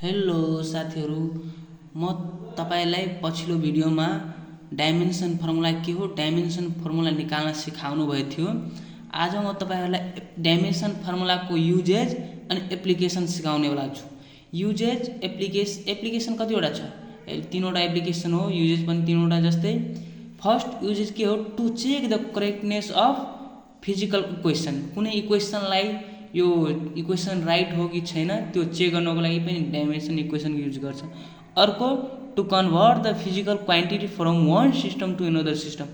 Hello साथीहरु, म तपाईलाई पछिल्लो भिडियोमा डाइमेन्सन फर्मुला के हो, डाइमेन्सन फर्मुला निकाल्न सिकाउनु भएको थियो। आज म तपाईहरुलाई डाइमेन्सन फर्मुलाको युजेज अनि एप्लिकेसन सिकाउने वाला छु। युजेज एप्लिकेसन कतिवटा छ? तीनवटा एप्लिकेसन हो। युजेज पनि तीनवटा जस्तै। फर्स्ट युजेज के हो? To check the correctness of physical equation. कुनै इक्वेसनलाई यो इक्वेसन राइट हो कि छैन त्यो चेक गर्नको लागि पनि डाइमेन्सन इक्वेसन युज गर्छ। अर्को to convert the physical quantity from one system to another system.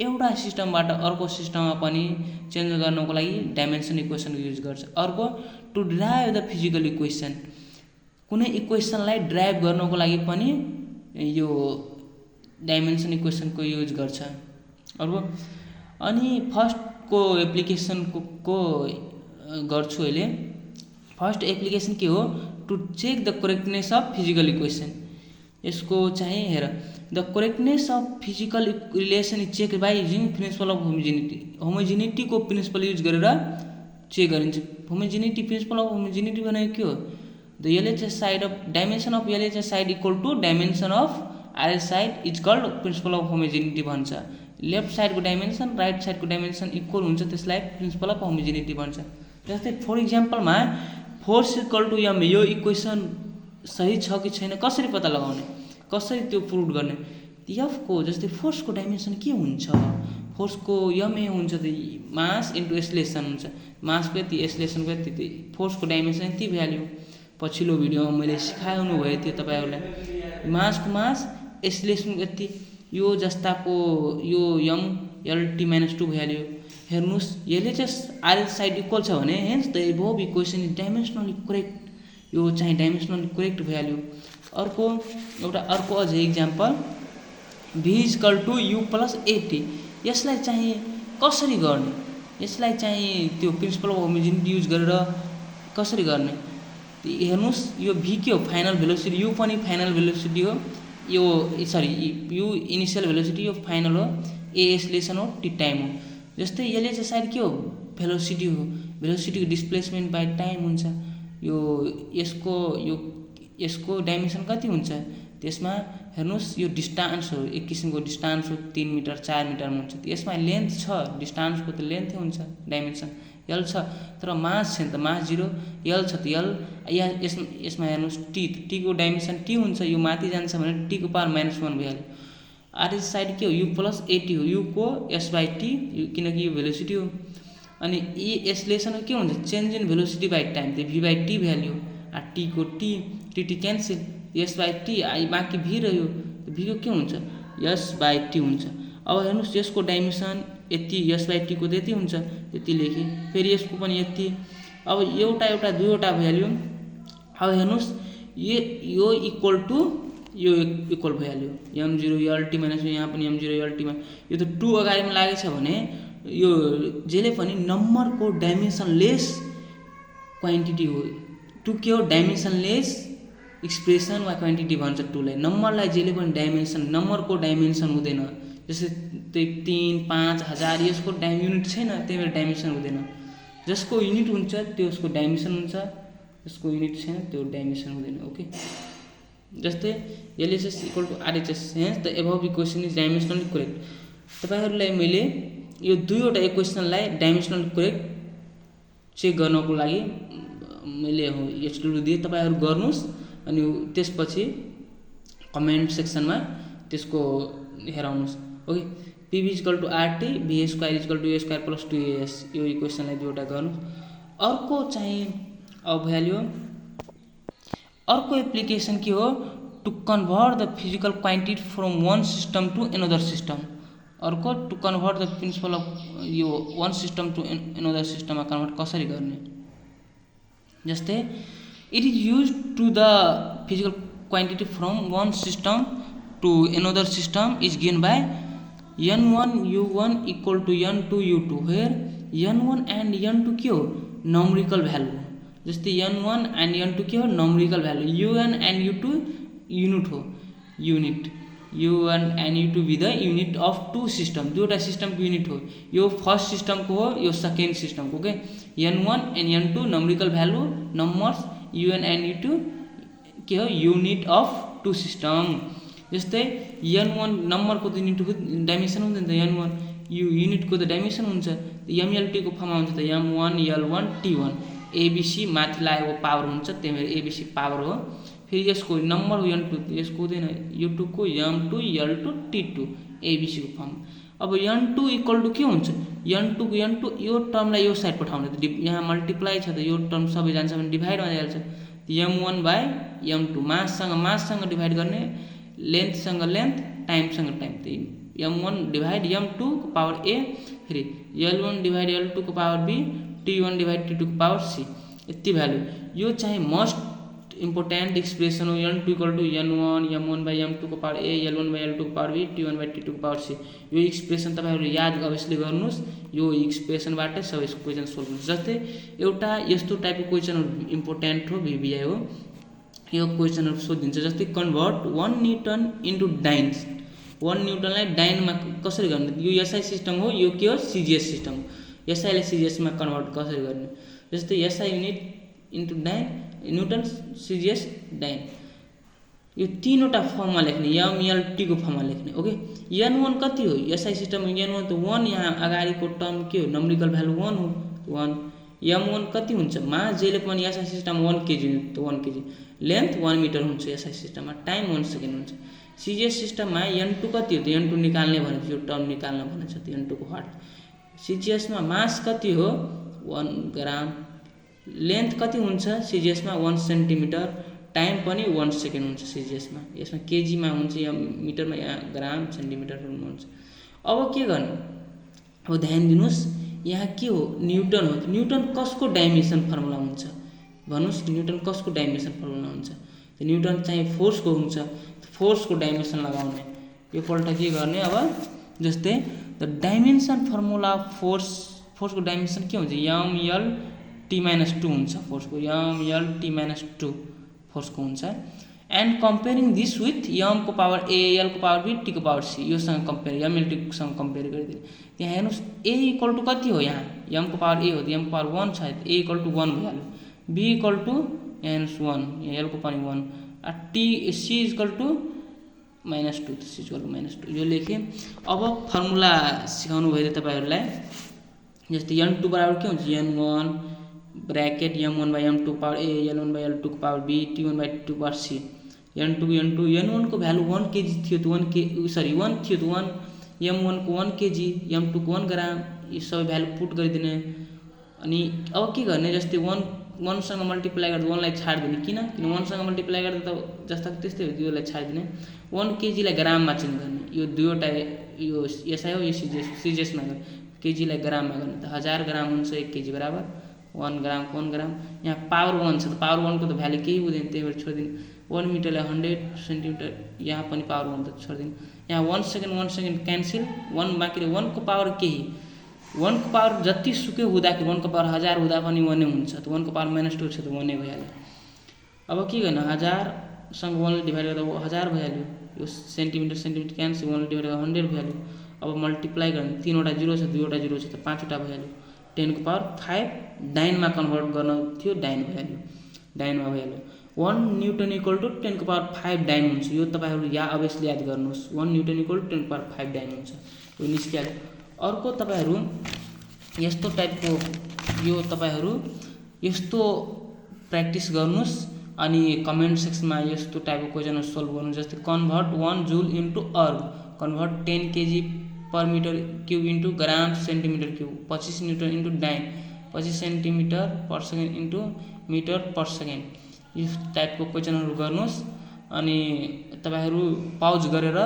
एउटा सिस्टमबाट अर्को सिस्टममा पनि चेन्ज गर्नको लागि डाइमेन्सन इक्वेसन युज गर्छ। अर्को to derive the physical equation. कुनै इक्वेसनलाई ड्राइभ गर्नको लागि पनि यो डाइमेन्सन इक्वेसनको युज गर्छ। अर्को अनि फर्स्टको एप्लिकेसनको गर्छु अहिले। फर्स्ट एप्लिकेसन के हो? To check the correctness of physical equation. यसको चाहिँ हेर, the correctness of physical relation is check by using principle of homogeneity. होमोजेनिटीको प्रिन्सिपल युज गरेर चेक गरिन्छ। होमोजेनिटी प्रिन्सिपल अफ होमोजेनिटी भनेको के हो? The LHS side of dimension of LHS side equal to dimension of RS side is called principle of homogeneity भन्छ। Left साइडको dimension right साइडको dimension equal हुन्छ, त्यसलाई प्रिन्सिपल अफ होमोजेनिटी भन्छ। जस्तै फर इक्जाम्पलमा फोर्स इक्वल टु एम, यो equation सही छ कि छैन कसरी पत्ता लगाउने, कसरी त्यो प्रुभ गर्ने? एफको जस्तै फोर्सको डाइमेन्सन के हुन्छ? फोर्सको एमए हुन्छ त मास इन्टु एसलेसन हुन्छ। मासको यति एसलेसनको यति, फोर्सको डाइमेन्सन यति भ्याल्यु पछिल्लो भिडियोमा मैले सिकाउनु भएको थियो तपाईहरुलाई। मासको मास एसलेसनको यति, यो जस्ताको यो एम एलटी माइनस 2 भ्याल्यु। हेर्नुस्, एलएचएस आरएच साइड इक्वल छ भने hence the above equation is dimensionally correct. यो चाहिँ डाइमेन्सनली करेक्ट भ्याल्यु। अर्को अझै example, v is equal to u plus at. यसलाई चाहिँ कसरी गर्ने? यसलाई चाहिँ त्यो प्रिन्सिपल अफ होमोजेनिटी युज गरेर कसरी गर्ने? हेर्नुस्, यो भी के हो? Final velocity. यु पनि फाइनल भेलोसिटी हो। यो यु इनिसियल भेलोसिटी, यो फाइनल हो। ए एसलेसन हो, टी टाइम हो। जस्तै एलएचएस साइड के हो? भेलोसिटी हो। भेलोसिटीको डिस्प्लेसमेन्ट बाइ टाइम हुन्छ। यसको डाइमेन्सन कति हुन्छ? त्यसमा हेर्नुस्, यो डिस्टेन्स हो, एक किसिमको डिस्टेन्स हो, 3 मिटर 4 मिटरमा हुन्छ। यसमा लेन्थ छ, डिस्टेन्सको त लेन्थै हुन्छ डाइमेन्सन। एल छ तर मास छैन त, मास 0, एल छ त एल। यसमा हेर्नुस्, टीको डाइमेन्सन टी हुन्छ। यो माथि जान्छ भने टीको पावर -1 भइहाल्यो। आरएच साइड के हो? यु प्लस एटी हो। युको एस बाई टी, किनकि यो भेलोसिटी हो। अनि ई एसलेसन के हुन्छ? Change in velocity by time, त्यो भी बाई टी भ्याल्यु। टीको T cancel, S by T, बाँकी भी रह्यो। भीको के हुन्छ? एस बाई टी हुन्छ। अब हेर्नुस्, यसको डाइमेन्सन यति, एस बाई टीको त यति हुन्छ, यति लेखेँ। फेरि यसको पनि यति। अब एउटा दुईवटा भ्याल्यु। अब हेर्नुस्, यो इक्वल टु यो इक्वल भइहाल्यो। m0 एलटी माइनस, यहाँ पनि m0 एलटी माइनस। यो त 2 अगाडिमा लागेछ भने यो जेले पनि नम्बरको डाइमेन्सनलेस क्वान्टिटी हो। 2 के हो? डाइमेन्सनलेस एक्सप्रेसन वा क्वान्टिटी भन्छ 2 लाई। नम्बरलाई जेले पनि डाइमेन्सन, नम्बरको डाइमेन्सन हुँदैन। जस्तै 3, 5, 1000 यसको युनिट छैन, त्यही भएर डाइमेन्सन हुँदैन। जसको युनिट हुन्छ त्यसको डाइमेन्सन हुन्छ, जसको युनिट छैन त्यो डाइमेन्सन हुँदैन। ओके, जस्तै LHS equal to RHS, hence the above equation is dimensionally correct. तपाईहरुलाई मैले यो दुईवटा इक्वेसनलाई डाइमेन्सनली करेक्ट चेक गर्नको लागि मैले एचडब्ल्यू दिए। तपाईहरु गर्नुस् अनि त्यसपछि कमेन्ट सेक्सनमा त्यसको हेराउनुस्। Okay, P is equal to RT, V square is equal to A square plus 2as। यो इक्वेसनलाई दुईवटा गर्नुस्। अर्को चाहिँ अब भ्याल्यु, अर्को एप्लिकेसन के हो? To convert the physical quantity from one system to another system. अर्को to convert the principle of यो वन सिस्टम टु अनदर सिस्टममा कन्भर्ट कसरी गर्ने? जस्तै it is use to the physical quantity from one system to another system is given by n1 u1 equal to n2 u2, where n1 and n2 के हो? Numerical value. जस्तै n1 and n2 के हो? Numerical value. un and u2 unit हो, unit. u1 and u2 be the unit of 2 system, दुईवटा सिस्टमको unit हो। यो फर्स्ट सिस्टमको हो, यो सेकेन्ड सिस्टमको। के n1 and n2 numerical value, numbers. un and u2 के हो युनिट अफ टु सिस्टम। जस्तै n1 नम्बरको त युनिटको डाइमेन्सन हुन्छ नि त n1, यो युनिटको त डाइमेन्सन हुन्छ, mlt को फर्ममा हुन्छ त m1 l1 t1, एबिसी माथि लागेको पावर हुन्छ, त्यही भएर एबिसी पावर हो। फेरि यसको नम्बर हो n2, यसको हुँदैन u2 को m2 l2 t2 एबिसी को फर्म। अब n2 इक्वल टु के हुन्छ, n2 को n2 यो टर्मलाई यो साइड पठाउने त यहाँ मल्टिप्लाई छ त यो टर्म सबै जान्छ भने डिभाइडमा जाइहाल्छ, m1 बाइ m2 माससँग डिभाइड गर्ने, लेन्थसँग लेन्थ, टाइमसँग टाइम, त m1 डिभाइड m2 को पावर a, फेरि l1 डिभाइड l2 को power b, t1 divide t2 को पावर c, यति भ्यालु। यो चाहिँ मोस्ट इम्पोर्टेन्ट एक्सप्रेसन हो, n2 equal to n1 m1 by m2 को power a, l1 by l2 को power b, t1 by t2 को power c। यो एक्सप्रेसन तपाईँहरूले याद अवश्य गर्नुहोस्, यो एक्सप्रेसनबाटै सबै क्वेसन सोल्भ हुन्छ। जस्तै एउटा यस्तो टाइपको क्वेसनहरू इम्पोर्टेन्ट हो, भिबिआई हो, यो क्वेसनहरू सोधिन्छ। जस्तै कन्भर्ट 1 न्युटन इन्टु डाइन्स, 1 न्युटनलाई डाइनमा कसरी गर्ने, यो एसआई सिस्टम हो, यो के हो सिजिएस सिस्टम हो, एसआईलाई सिजिएसमा कन्भर्ट कसरी गर्ने। जस्तै एसआई युनिट इन्टु डाइन, न्युटन सिजिएस डाइन, यो तीनवटा फर्ममा लेख्ने, mlt को फर्ममा लेख्ने। ओके, n1 कति हो, एसआई सिस्टम n1 त 1, यहाँ अगाडिको टर्म के हो नम्बरिकल भ्यालु 1 हो, 1। m1 कति हुन्छ, मास जहिले पनि एसआई सिस्टम 1 kg त 1 kg, लेन्थ 1 मिटर हुन्छ एसआई सिस्टममा, टाइम 1 सेकेन्ड हुन्छ। सिजिएस सिस्टममा n2 कति हो त n2 निकाल्ने भनेको, यो टर्म निकाल्न भनेको छ त n2 को वाट। सिजिएसमा मास कति हो 1 ग्राम, लेन्थ कति हुन्छ सिजिएसमा 1 सेन्टिमिटर, टाइम पनि 1 सेकेन्ड हुन्छ सिजिएसमा, यसमा केजीमा हुन्छ या मिटरमा या ग्राम सेन्टिमिटरमा हुन्छ। अब के गर्ने, अब ध्यान दिनुहोस्, यहाँ के हो न्युटन हो, न्युटन कसको डाइमेन्सन फर्मुला हुन्छ भन्नुहोस्, न्युटन कसको डाइमेन्सन फर्मुला हुन्छ, त न्युटन चाहिँ फोर्सको हुन्छ, फोर्सको डाइमेन्सन लगाउने। यो पल्ट के गर्ने, अब जस्तै द डाइमेन्सन फर्मुला फोर्सको डाइमेन्सन के हुन्छ, mlt-2 हुन्छ, फोर्सको mlt-2 फोर्सको हुन्छ। And comparing this with m को पावर a, l को पावर b, t को पावर c, योसँग कम्पेयर mlt सँग कम्पेयर गरिदिने। त्यहाँ हेर्नुहोस् a इक्वल टु कति हो, यहाँ m को पावर a हो, m को पावर 1 छ, a इक्वल टु 1 भइहाल्यो, b इक्वल टु यहाँ हेर्नुहोस् 1, यहाँ l को पनि 1, c equal to -2, c equal to -2, यो लेखेँ। अब फर्मुला सिकाउनु भयो तपाईँहरूलाई। जस्तै n2 बराबर के हुन्छ, n1 bracket m1 by m2 power a, l1 by l2 को power b, t1 by t2 power c। n1 को भ्यालु 1 kg थियो त 1 थियो त 1, m1 को 1 kg, m2 को 1 ग्राम, यो सबै भ्यालु पुट गरिदिने। अनि अब के गर्ने, जस्तै 1 सँग मल्टिप्लाई गर्दा 1 लाई छाड्दिने, किन 1 सँग मल्टिप्लाई गर्दा त जस्ता त्यस्तै हो, 2 लाई छाड्दिने। 1 kg लाई ग्राममा चेन्ज गर्ने, यो दुईवटा यो एसआई हो, यो सिजिएसमा गर्ने, केजीलाई ग्राममा गर्ने त 1000 ग्राम हुन्छ 1 kg बराबर 1 ग्राम 1 ग्राम। यहाँ पावर 1 छ त पावर 1 को त भ्यालु केही हुँदैन, त्यही भएर छोडिदिनु। 1 मिटरलाई 100 सेन्टिमिटर, यहाँ पनि पावर 1 त छोडिदिनु। यहाँ 1 सेकेन्ड क्यान्सल, 1 बाँकी 1 को पावर केही, 1 को पावर जति सुकै हुँदाखेरि 1 को पावर 1000 हुँदा पनि 1 नै हुन्छ, त 1 को पावर -2 छ त 1 नै भइहाल्यो। अब के गर्ने, 1000 सँग 1 ले डिभाइड गर्दा 1000 भइहाल्यो, यो सेन्टिमिटर क्यान्सल, 1 ले डिभाइड गर्दा 100 भइहाल्यो। अब मल्टिप्लाई गर्ने, 3वटा 0 छ 2वटा 0 छ त 5वटा भइहाल्यो, 10 को पावर 5 डाइनमा कन्भर्ट गर्न थियो, डाइन भइहाल्यो, डाइनमा भइहाल्यो। 1 न्युटन इक्वल टु 10 को पावर 5 डाइन हुन्छ, यो तपाईँहरू अवश्य याद गर्नुहोस्, 1 न्युटन इक्वल टु 10 को पावर 5 डाइन हुन्छ, यो निस्किहाल्यो। अर्को तपाईँहरू यस्तो टाइपको यो तपाईँहरू यस्तो प्र्याक्टिस गर्नुहोस्, अनि कमेन्ट सेक्सनमा यस्तो टाइपको क्वेसनहरू सोल्भ गर्नु। जस्तै convert 1 joule into erg, convert 10 kg per metre cube into gram centimetre cube, 25 newton into dyne, 25 centimetre per second into metre per second, यो टाइपको क्वेसनहरू गर्नुहोस्। अनि तपाईँहरू पाउज गरेर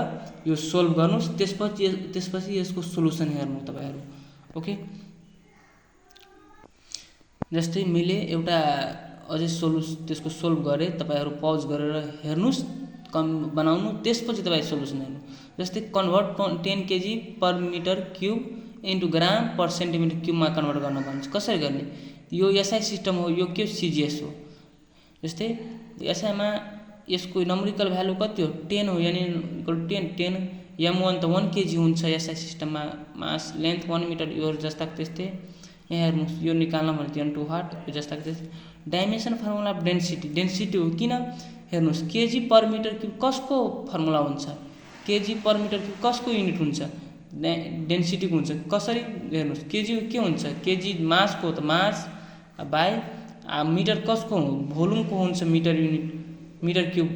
यो सोल्भ गर्नुहोस्, त्यसपछि यसको सोलुसन हेर्नु तपाईँहरू। ओके, जस्तै मैले एउटा अझै त्यसको सोल्भ गरेँ, तपाईँहरू पाउज गरेर हेर्नुहोस्, बनाउनु, त्यसपछि तपाईँ सोलुसन हेर्नु। जस्तै convert 10 kg per metre cube into gram per centimetre क्यूबमा कन्भर्ट गर्न भन्छ, कसरी गर्ने, यो एसआई सिस्टम हो, यो के सिजिएस हो। जस्तै एसआईमा यसको नम्बरिकल भ्यालु कति हो 10 हो, यानि इक्वल 10 m1 त 1 kg हुन्छ एसआई सिस्टममा, मास लेन्थ 1 मिटर, यो जस्ता त्यस्तै। यहाँ हेर्नुहोस्, यो निकाल्न भने n2 वाट, यो जस्ता त्यस्तै। डाइमेन्सन फर्मुला अफ डेन्सिटी हो, किन हेर्नुहोस् केजी पर मिटर क्युब कसको फर्मुला हुन्छ, केजी पर मिटर क्युब कसको युनिट हुन्छ, डेन्सिटीको हुन्छ। कसरी हेर्नुहोस् केजी के हुन्छ, केजी मासको त मास बाई मिटर कसको हो, भोल्युमको हुन्छ metre unit, metre cube.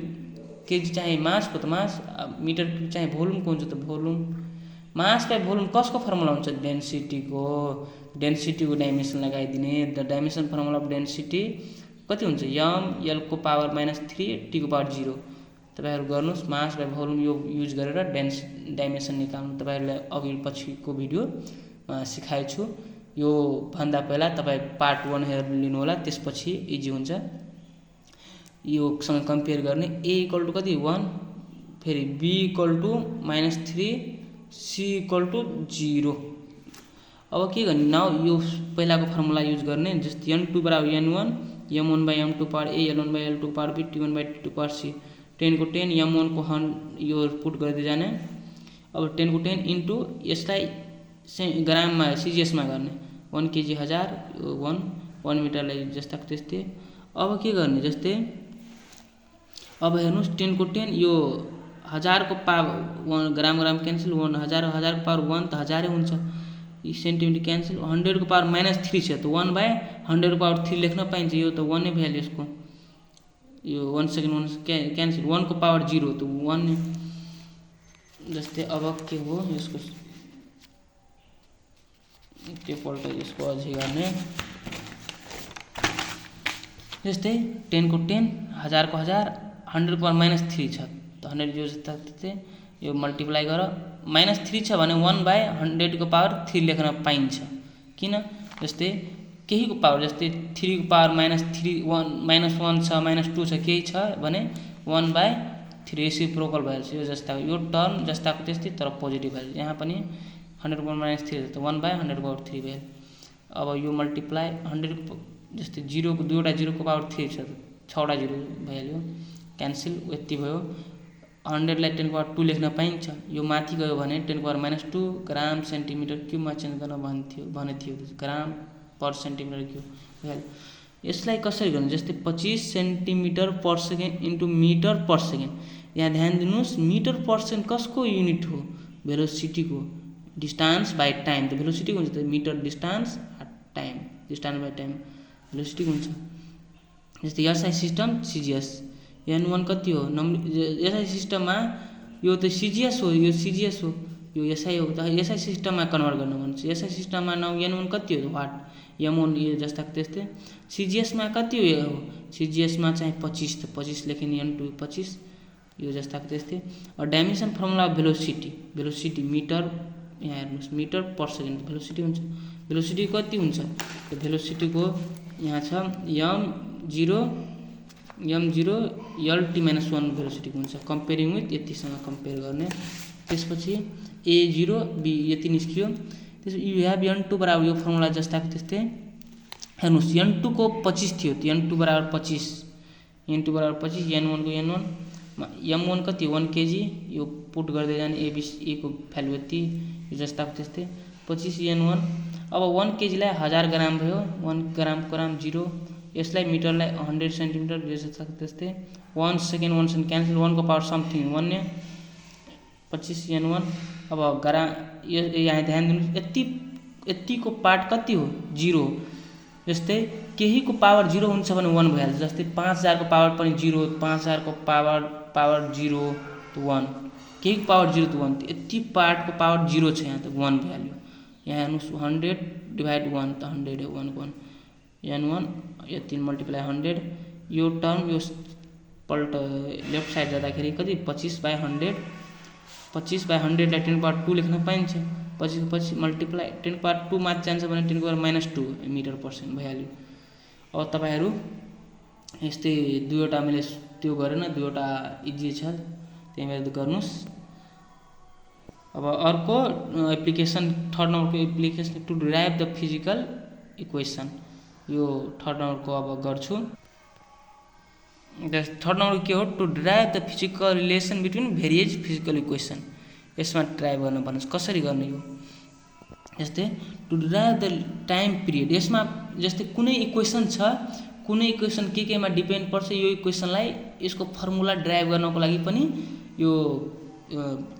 KG चाहे मासको त मास, मिटर क्युब चाहे भोल्युमको हुन्छ त भोल्युम। मास बाई भोल्युम कसको फर्मुला हुन्छ, डेन्सिटीको। डेन्सिटीको डाइमेन्सन लगाइदिने, the dimension formula of density कति हुन्छ, यम एलको पावर -3 टीको पावर 0। तपाईहरु गर्नुस् मास बाई भोल्युम यो युज गरेर डाइमेन्सन निकाल्नु। तपाईहरुलाई अघि पछिको भिडियो सिकाएछु। यो भन्दा पहिला तपाई पार्ट 1 हेरेर लिनु होला, त्यसपछि इजी हुन्छ यो सँग कम्पेयर गर्ने। a = कति 1, फेरि b = -3, c = 0। अब के गर्ने, नाउ यो पहिलाको फर्मुला युज गर्ने। जस्तै n2 = n1, m1/m2 power a, l1/l2 power b, t1/t2 power c। 10 को 10 m1 को यो पुट गर्दै जाने। अब 10 को 10 इन्टु यसलाई ग्राममा सीजीएसमा गर्ने। 1 केजी 1000, 1 मिटरलाई जस्ताको त्यस्तै। अब के गर्ने, जस्तै अब हेर्नुस् 10 को 10 यो 1000 को पावर 1 ग्राम क्यान्सल, 1000 को पावर 1 त 1000 हुन्छ, सेन्टिमिटर क्यान्सल। 100 को पावर -3 छ त 1/100 को पावर 3 लेख्न पाइन्छ। यो त 1 नै भ्यालु यसको, यो 1 सेकेन्ड क्यान्सल। 1 को पावर 0 त 1 नै। जस्तै अब के हो यसको त्यो पल्ट यसको अझै गर्ने। जस्तै 10 को 10, 1000 को 1000, 100 को पावर -3 छ त 100 यो जस्ता त्यस्तै यो मल्टिप्लाई गर। -3 छ भने 1/100 को पावर 3 लेख्न पाइन्छ। किन, जस्तै केहीको पावर, जस्तै 3 को पावर -3 -1 छ, -2 छ, केही छ भने 1/3 रेसिप्रोकल भइहाल्छ। यो जस्ता यो टर्म जस्ताको त्यस्तै तर पोजिटिभ भइहाल्छ। यहाँ पनि 100 को पावर -3 त 1/100 को पावर 3 भइहाल्यो। अब यो मल्टिप्लाई 100 को जस्तै 0 को 2वटा 0 को पावर 3 छ, 6वटा 0 भइहाल्यो, क्यान्सल। यति भयो। 100 लाई 10 को पावर 2 लेख्न पाइन्छ। यो माथि गयो भने 10 को पावर -2 ग्राम सेन्टिमिटर क्युबमा चेन्ज गर्न भने थियो, ग्राम पर सेन्टिमिटर क्युब भइहाल्यो। यसलाई कसरी गर्ने, जस्तै 25 centimetre per second into metre per second. यहाँ ध्यान दिनुहोस्, मिटर पर सेकेन्ड कसको युनिट हो, भेलोसिटीको। डिस्टेन्स बाई टाइम त भेलोसिटी हुन्छ, त metre distance time, distance by time velocity हुन्छ। जस्तै एसआई सिस्टम सीजीएस, n1 कति हो, एसआई सिस्टममा यो त सीजीएस हो, यो सीजीएस हो, यो एसआई हो। त एसआई सिस्टममा कन्भर्ट गर्न भन्छ। एसआई सिस्टममा नाउ n1 कति हो, वाट, m1 यो जस्ताको त्यस्तै। सीजीएसमा कति हो, सीजीएसमा चाहिँ 25 त 25 लेखिने, n2 25 यो जस्ताको त्यस्तै। Dimension formula of velocity, velocity metre, यहाँ हेर्नुहोस् मिटर पर सेकेन्ड भेलोसिटी हुन्छ। भेलोसिटी कति हुन्छ, त भेलोसिटीको यहाँ छ m0 lt-1 भेलोसिटी हुन्छ। कम्पेयरिङ विथ यतिसँग कम्पेयर गर्ने। त्यसपछि a0 b यति निस्कियो। त्यसपछि यु हेभ n2 बराबर यो फर्मुला जस्ताको त्यस्तै। हेर्नुहोस् n2 को 25 थियो, त n2 बराबर 25, n2 बराबर 25, n1 को n1, m1 कति 1 केजी, यो पुट गर्दै जाने a को भ्यालु यति, यो जस्ताको त्यस्तै 25 n1। अब 1 केजीलाई 1000 ग्राम भयो, 1 ग्राम 0। यसलाई मिटरलाई 100 सेन्टिमिटर, यो जस्ताको त्यस्तै। 1 सेकेन्ड क्यान्सल, 1 को पावर समथिङ 1 नै, 25 n1। अब ग्राम यहाँ ध्यान दिनुहोस्, यतिको पार्ट कति हो, 0। जस्तै केहीको पावर 0 हुन्छ भने 1 भइहाल्छ। जस्तै 5000 को पावर पनि 0, 5000 को पावर 0 त 1, केहीको पावर 0 त 1, यति पार्टको पावर 0 छ, यहाँ त 1 भ्यालु। यहाँ हेर्नुहोस् 100/1 त 100 हो, 1 n1 यति मल्टिप्लाई 100। यो टर्म यो पल्ट लेफ्ट साइड जाँदाखेरि कति 25/100, 25/100 लाई 10 को पावर 2 लेख्न पाइन्छ। 25 को 25 मल्टिप्लाई 10 को पावर 2 माथि जान्छ भने 10 को पावर -2 मिटर पर सेकेन्ड भइहाल्यो। अब तपाईहरु यस्तै दुईवटा मैले त्यो गरेन, दुईवटा इजी छ, त्यही भएर गर्नुस्। अब अर्को एप्लिकेसन, थर्ड नम्बरको application to derive the physical equation, यो थर्ड नम्बरको अब गर्छु। थर्ड नम्बर के हो, to derive the physical relation between various physical equation. यसमा ट्राई गर्न भन्नुस् कसरी गर्ने यो। जस्तै to derive the time period, यसमा जस्तै कुनै इक्वेसन छ, कुनै इक्वेसन केमा डिपेन्ड पर्छ, यो इक्वेसनलाई यसको फर्मुला ड्राइभ गर्नको लागि पनि यो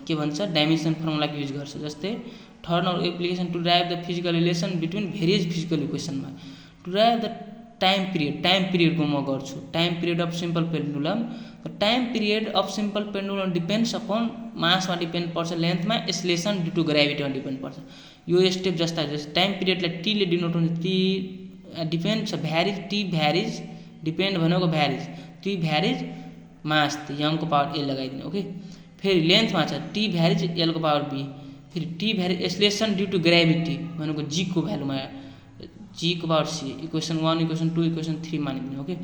के भन्छ डाइमेन्सन फर्मुलाको युज गर्छ। जस्तै third application to derive the physical relation between various physical इक्वेसनमा टु ड्राइभ द टाइम पिरियडको म गर्छु। Time period of simple pendulum, time period of simple pendulum depends upon मासमा डिपेन्ड पर्छ, लेन्थमा, एक्सेलरेसन ड्यु टु ग्राभिटीमा डिपेन्ड पर्छ। यो स्टेप जस्ता टाइम पिरियडलाई टी ले डिनोट हुन्छ, टी डिपेन्ड छ भ्यारिज, टी भ्यारिज डिपेन्ड भनेको भ्यारिज, टी भ्यारिज मास यमको पावर ए लगाइदिने। ओके, फेरि लेन्थमा छ टी भ्यारिज एलको पावर बी, फेरि T varies acceleration due to gravity भनेको जी को भ्यालुमा जी को power C, equation 1 equation 2 equation 3 मानिदिने। ओके,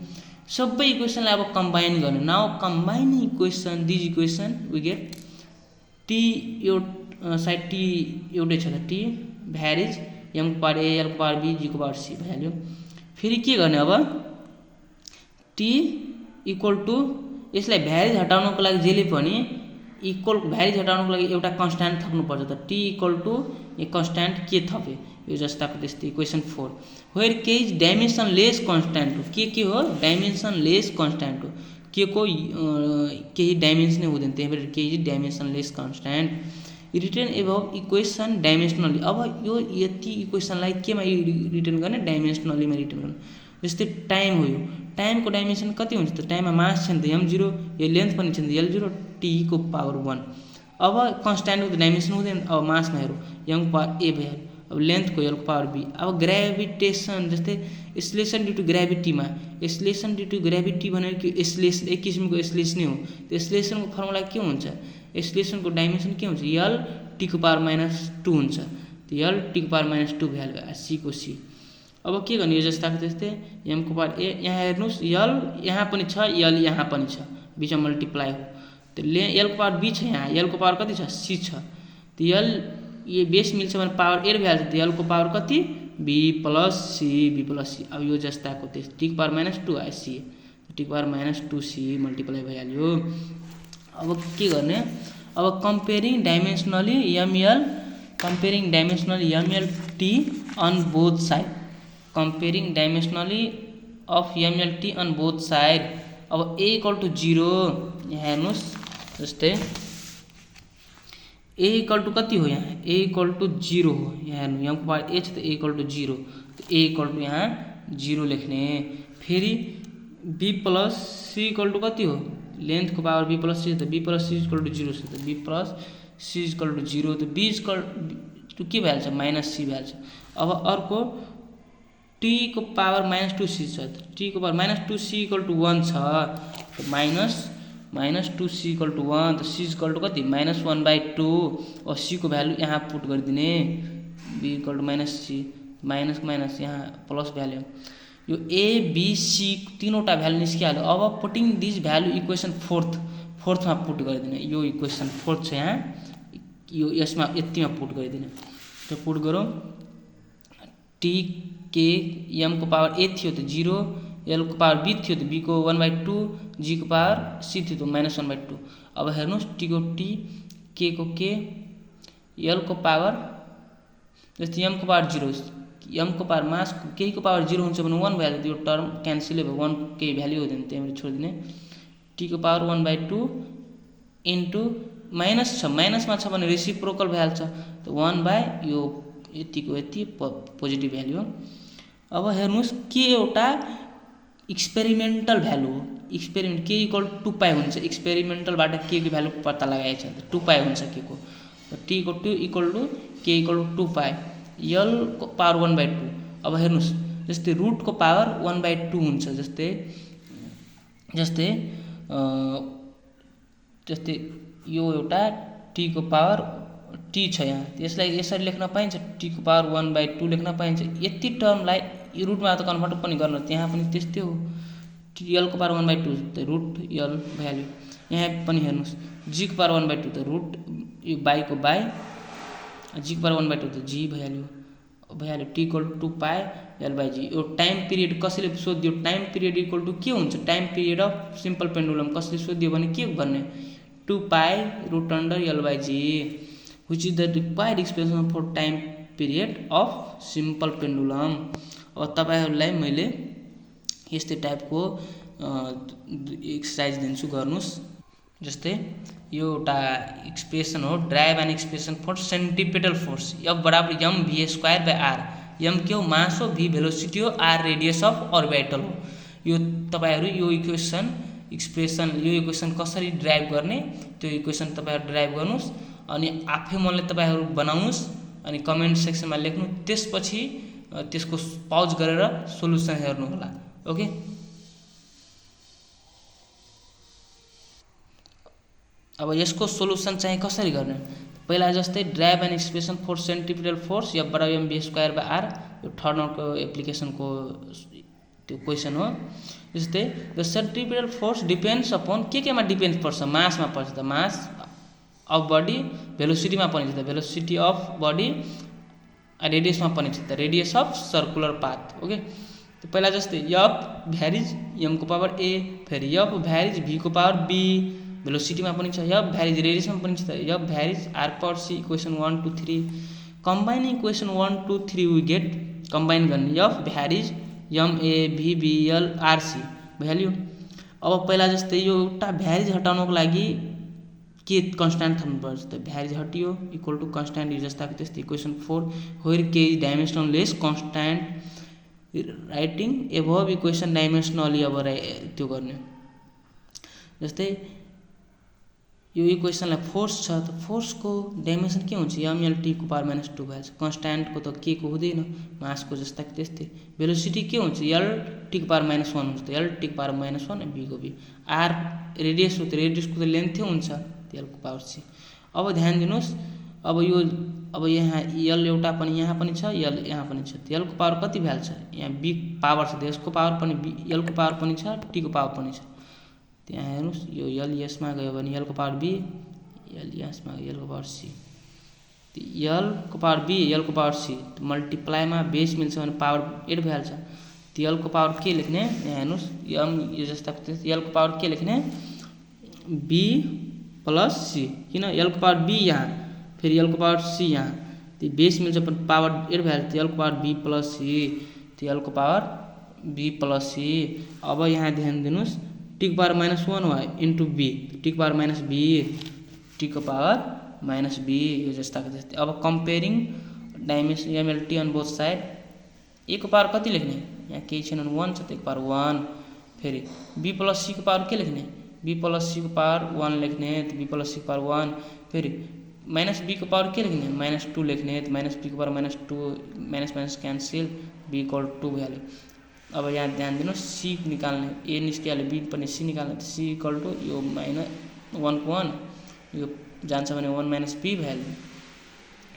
सबै इक्वेसनलाई अब कम्बाइन गर्ने। Now combining equation these equation we get T यो साइड टी एउटै छ त टी भ्यारिज एमको पावर ए एलको पावर बी जीको पावर सी भइहाल्यो। फेरि के गर्ने अब टी इक्वल टु यसलाई भ्यारिज हटाउनको लागि जहिले पनि इक्वल भ्यारिज हटाउनको लागि एउटा कन्स्ट्यान्ट थप्नुपर्छ। त T equal to A constant K थप्यो यो जस्ताको त्यस्तै equation 4 where K is dimension lace constant हो। के हो डाइमेन्सन लेस कन्स्ट्यान्ट हो, के को केही डाइमेन्सनै हुँदैन, त्यही भएर के is dimension lace constant return above equation dimensionally. अब यो यति इक्वेसनलाई केमा रिटर्न गर्ने डाइमेन्सनलीमा रिटर्न गर्ने। जस्तै टाइम हो, यो टाइमको डाइमेन्सन कति हुन्छ त टाइममा मास छ नि त m0, यो लेन्थ पनि छ नि त l0, टी को पावर 1। अब कन्स्ट्यान्टको त डाइमेन्सन हुँदैन। अब मासमा हेरौँ m को पावर ए भइहाल्यो, अब लेन्थको l को पावर b। अब ग्रेभिटेसन जस्तै एक्सेलरेसन ड्यु टु ग्रेभिटीमा, एक्सेलरेसन ड्यु टु ग्रेभिटी भनेको कि एक्सेलरेसन एक किसिमको एक्सेलरेसनै हो। त्यो एक्सेलरेसनको फर्मुला के हुन्छ, एक्सेलरेसनको डाइमेन्सन के हुन्छ l टी को पावर -2 हुन्छ। त्यो l टी को पावर -2 भइहाल्यो सी को सी। अब के गर्ने यो जस्ताको त्यस्तै m को पावर ए, यहाँ हेर्नुहोस् l यहाँ पनि छ l यहाँ पनि छ, बिचमा मल्टिप्लाई हो। त्यो l को पावर b छ, यहाँ l को पावर कति छ c छ। त्यो l ये बेस मिल्छ भने पावर ए भइहाल्छ। त्यो l को पावर कति b प्लस c। अब यो जस्ताको त्यस्तै टी को पावर -2 आयो सी, टी को पावर -2c मल्टिप्लाई भइहाल्यो। अब के गर्ने, अब comparing dimensionally ml t on both side, comparing dimensionally of ml t on both side. अब a इक्वल टु 0 यहाँ हेर्नुहोस्, जस्तै a इक्वल टु कति हो, यहाँ a इक्वल टु 0 हो। यहाँ हेर्नु यहाँ को पावर a छ त a equal to 0, a equal to यहाँ 0 लेख्ने। फेरि b plus c equal to कति हो, लेन्थ को पावर b प्लस c त b plus c equal to 0 छ त b plus c equal to 0, त b इक्वल टु के भइहाल्छ -c भइहाल्छ। अब अर्को t को पावर -2c छ, t को पावर -2c इक्वल टु 1 छ, -2c इक्वल टु 1, त c इक्वल टु कति -1/2। और c को भ्यालु यहाँ पुट गरिदिने, b equal to -c, minus यहाँ प्लस भ्यालु। यो a b c तीनवटा भ्यालु निस्किहाल्यो। अब पुटिङ दिस भ्यालु इक्वेसन फोर्थमा पुट गरिदिने। यो इक्वेसन 4 छ यहाँ, यो यसमा यतिमा पुट गरिदिने। त्यो पुट गरौँ, टी के m को पावर a थियो त 0, l को पावर b थियो त b को 1/2, g को पावर c थियो त -1/2। अब हेर्नुहोस् t को t, k को k, l को पावर जस्तै m को पावर 0, m को पावर मास केही को पावर 0 हुन्छ भने 1 भइहाल्यो, त्यो टर्म क्यान्सल भयो, 1 केही भ्यालु हुँदैन, त्यही भएर छोडिदिने। t को पावर 1/2 इन्टु माइनस छ, माइनसमा छ भने रेसिप्रोकल भइहाल्छ, त 1/ यो यतिको यति पोजिटिभ भ्यालु हो। अब हेर्नुहोस् के एउटा एक्सपेरिमेन्टल भ्यालु हो, एक्सपेरिमेन्ट के इक्वल टु 2π हुन्छ। एक्सपेरिमेन्टलबाट के को भ्यालु पत्ता लगाएको छ त 2π हुन्छ के को, टी को 2 इक्वल टु के इक्वल टु 2π, l को पावर 1/2। अब हेर्नुहोस् जस्तै रुट को पावर 1/2 हुन्छ, जस्तै यो एउटा टी को पावर टी छ यहाँ, यसलाई यसरी लेख्न पाइन्छ, टी को पावर 1/2 लेख्न पाइन्छ। यति टर्मलाई रुटमा त कन्भर्ट पनि गर्न, त्यहाँ पनि त्यस्तै हो, l को पावर 1/2 त रुट l भइहाल्यो। यहाँ पनि हेर्नुहोस् g को पावर 1/2 त रुट यो बाई को बाई, g को पावर 1/2 त g भइहाल्यो। T equal to 2π l/g। यो टाइम पिरियड कसैले सोधियो, टाइम पिरियड इक्वल टु के हुन्छ, time period of simple pendulum कसैले सोधियो भने के गर्ने, 2π √l/g which is the required expression for time period of simple pendulum। अब तपाईहरुलाई मैले यस्तै टाइपको एक्सर्साइज दिन्छु गर्नुस्। जस्तै यो एउटा एक्सप्रेसन हो, derive an expression for centripetal force F बराबर mv²/r। m के हो, मास हो, v भेलोसिटी हो, r रेडियस अफ अर्बिटल हो। यो तपाईहरु यो इक्वेसन कसरी ड्राइभ गर्ने त्यो इक्वेसन तपाईहरु ड्राइभ गर्नुस् अनि आफै मनले तपाईहरु बनाउनुस् अनि कमेन्ट सेक्सनमा लेख्नु, त्यसपछि त्यसको पज गरेर सोलुसन हेर्नु होला। ओके, अब यसको सोलुसन चाहिँ कसरी गर्ने, पहिला जस्तै derive an expression for centripetal force F बराबर mv²/r, यो थर्ड नर्मको एप्लिकेसनको त्यो क्वेसन हो। जस्तै the centripetal force depends upon केमा डिपेन्ड पर्छ, मासमा पर्छ त मास अफ बडी, भेलोसिटीमा पनि छ त भेलोसिटी अफ बडी, रेडियसमा पनि छ त radius of circular path. Okay, तो पहिला जस्तै F भ्यारिज m को पावर a, फेरि F भ्यारिज v को पावर b, भेलोसिटीमा पनि छ, F भ्यारिज रेडियसमा पनि छ, F varies r power c। Equation 1 2 3 combining equation 1 2 3 we get, combine गर्ने F varies m a v b l r c value. अब पहिला जस्तै यो एउटा भ्यारिज हटाउनको लागि के कन्स्ट्यान्ट थप्नुपर्छ त भ्यारिज हटियो इक्वल टु कन्स्ट्यान्ट यो जस्ताको त्यस्तै। Equation 4 where k is dimensionless constant writing above equation dimensionally, अब त्यो गर्ने। जस्तै यो इक्वेसनलाई फोर्स छ त फोर्सको डाइमेन्सन के हुन्छ, mlt को पावर -2 भएछ। कन्स्ट्यान्टको त के को हुँदैन, मासको जस्ताको त्यस्तै। भेलोसिटी के हुन्छ, lt को पावर -1 हुन्छ त lt को पावर -1 b को b। r रेडियस हो त रेडियसको त लेन्थै हुन्छ l को पावर c। अब ध्यान दिनुस्, अब यहाँ l एउटा पनि यहाँ पनि छ, l यहाँ पनि छ, l को पावर कति भ्याल छ, यहाँ b पावर छ, यसको पावर पनि l को पावर पनि छ, t को पावर पनि छ। त्यहाँ हेर्नुस्, यो l यसमा गयो भने l को पावर b, l यसमा गयो l को पावर c, l को पावर b l को पावर c, मल्टिप्लाईमा बेस मिल्छ भने पावर 8 भ्याल छ। l को पावर के लेख्ने, यहाँ हेर्नुस् m यो जस्ताको l को पावर के लेख्ने b प्लस c, किन l को पावर b यहाँ फेरि l को पावर c यहाँ, त्यो बेस मिल्छ पनि पावर 8 भ्याल, l को power b plus c, l को पावर b प्लस c। अब यहाँ ध्यान दिनुस्, t को पावर -1 हो इन्टु b, t को पावर -b, t को पावर -b यो जस्ताको त्यस्तै। अब comparing dimension mlt on both side, a को पावर कति लेख्ने, यहाँ केही छैन 1 छ, त को पावर 1, फेरि b प्लस c को पावर के लेख्ने, b प्लस c को पावर 1 लेख्ने, त b प्लस c को पावर 1, फेरि -b को पावर के लेख्ने -2 लेख्ने, त -b को power -2 minus cancel, b equal 2 value. अब यहाँ ध्यान दिनु, c निकाल्ने, a निस्किहाल्यो b पनि c निकाल्ने, c इक्वल टु यो -1 को 1 यो जान्छ भने 1 - b भ्याल्यु,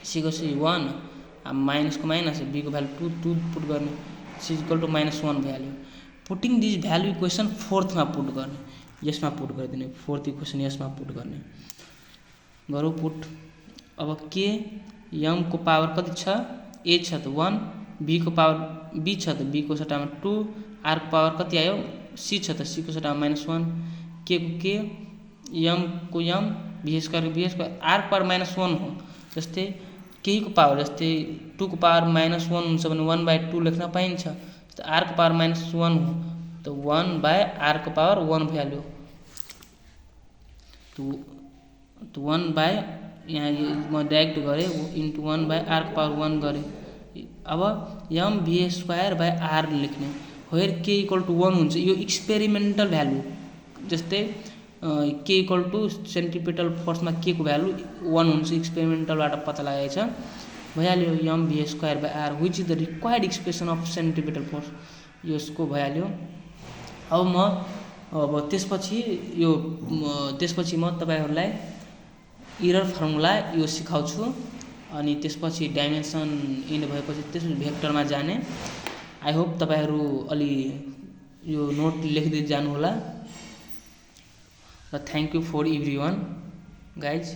c को c 1, अब माइनस को माइनस, b को भ्याल्यु 2 पुट गर्ने, c equal to -1 value. Putting this value equation 4th मा पुट गर्ने, यसमा पुट गरिदिने, 4th इक्वेसन यसमा पुट गर्ने, गरौँ पुट। अब के m को पावर कति छ, a छ त 1, b को पावर b छ त b को सट्टामा 2, r को पावर कति आयो c छ त c को सट्टामा -1, k को k, m को m, b² को b², r को पावर -1 हो। जस्तै केही को पावर जस्तै 2 को पावर -1 हुन्छ भने 1/2 लेख्न पाइन्छ, r को पावर -1 हो त 1/r को पावर 1 भ्याल्यु, तो 1/ यहाँ म डाइरेक्ट गरेँ इन्टु 1/r को पावर 1 गरेँ। अब mv²/r लेख्ने, वेयर k इक्वल टु 1 हुन्छ, यो एक्सपेरिमेन्टल भ्यालु। जस्तै k इक्वल टु सेन्ट्रिपेटल फोर्समा k को भ्यालु 1 हुन्छ, एक्सपेरिमेन्टलबाट पत्ता लगाएको छ, भइहाल्यो mv²/r विच is the required expression of centripetal force, यसको भइहाल्यो। अब त्यसपछि म तपाईहरुलाई इरर फर्मुला यो सिकाउँछु, अनि त्यसपछि डाइमेन्सन इन्ड भएपछि त्यसपछि भेक्टरमा जाने। आई होप तपाईहरु अलि यो नोट लेख्दै जानु होला र thank you for everyone guys.